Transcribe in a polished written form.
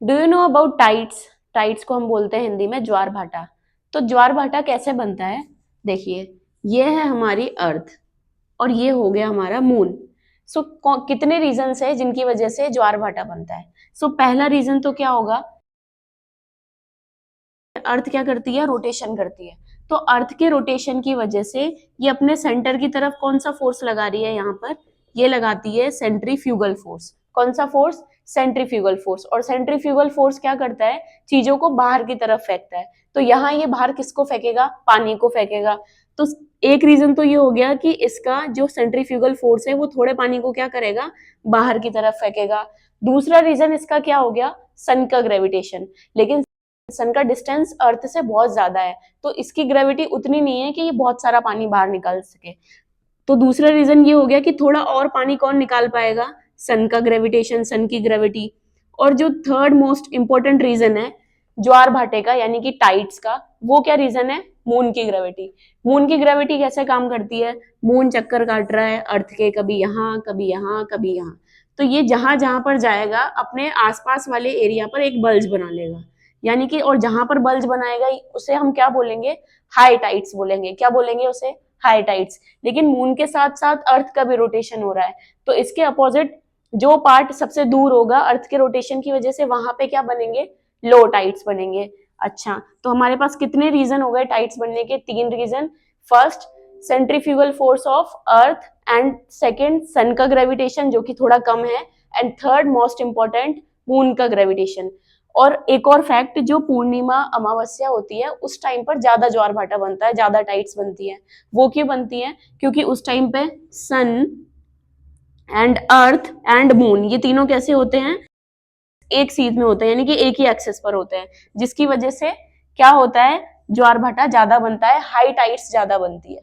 Do you know about tides? Tides को हम बोलते हैं हिंदी में ज्वार भाटा। तो ज्वार भाटा कैसे बनता है? देखिए, ये है हमारी अर्थ और ये हो गया हमारा मून। सो कितने रीजंस है जिनकी वजह से ज्वार भाटा बनता है? सो पहला रीजन तो क्या होगा, अर्थ क्या करती है, रोटेशन करती है। तो अर्थ के रोटेशन की वजह से ये अपने सेंटर की तरफ कौन सा फोर्स लगा रही है, यहाँ पर ये लगाती है सेंट्रीफ्यूगल फोर्स। कौन सा फोर्स? Centrifugal force. और सेंट्रीफ्यूगल फोर्स क्या करता है, चीजों को बाहर की तरफ फेंकता है। तो यहाँ ये बाहर किसको फेंकेगा, पानी को फेंकेगा। तो एक रीजन तो ये हो गया कि इसका जो सेंट्रीफ्यूगल फोर्स है वो थोड़े पानी को क्या करेगा, बाहर की तरफ फेंकेगा। दूसरा रीजन इसका क्या हो गया, सन का ग्रेविटेशन। लेकिन सन का डिस्टेंस अर्थ से बहुत ज्यादा है, तो इसकी ग्रेविटी उतनी नहीं है कि ये बहुत सारा पानी बाहर निकाल सके। तो दूसरा रीजन ये हो गया कि थोड़ा और पानी कौन निकाल पाएगा, सन का ग्रेविटेशन, सन की ग्रेविटी। और जो थर्ड मोस्ट इंपॉर्टेंट रीजन है ज्वार भाटे का, यानी कि टाइड्स का, वो क्या रीजन है, मून की ग्रेविटी। मून की ग्रेविटी कैसे काम करती है, मून चक्कर काट रहा है अर्थ के, कभी यहाँ कभी यहाँ कभी यहाँ। तो ये जहां जहां पर जाएगा अपने आसपास वाले एरिया पर एक बल्ज बना लेगा, यानी कि, और जहां पर बल्ज बनाएगा उसे हम क्या बोलेंगे, हाई टाइड्स बोलेंगे। क्या बोलेंगे उसे, हाई टाइड्स। लेकिन मून के साथ साथ अर्थ का भी रोटेशन हो रहा है, तो इसके अपोजिट जो पार्ट सबसे दूर होगा अर्थ के रोटेशन की वजह से, वहां पे क्या बनेंगे, लो टाइड्स बनेंगे। अच्छा, तो हमारे पास कितने रीजन हो गए टाइड्स बनने के, तीन reason. First, centrifugal force of Earth, and second sun का ग्रेविटेशन जो कि थोड़ा कम है, and third most important moon का ग्रेविटेशन। और एक और फैक्ट, जो पूर्णिमा अमावस्या होती है उस टाइम पर ज्यादा ज्वार भाटा बनता है, ज्यादा टाइड्स बनती है। वो क्यों बनती है, क्योंकि उस टाइम पे सन एंड अर्थ एंड मून ये तीनों कैसे होते हैं, एक सीध में होते हैं, यानी कि एक ही एक्सेस पर होते हैं, जिसकी वजह से क्या होता है, ज्वार भाटा ज्यादा बनता है, हाई टाइड्स ज्यादा बनती है।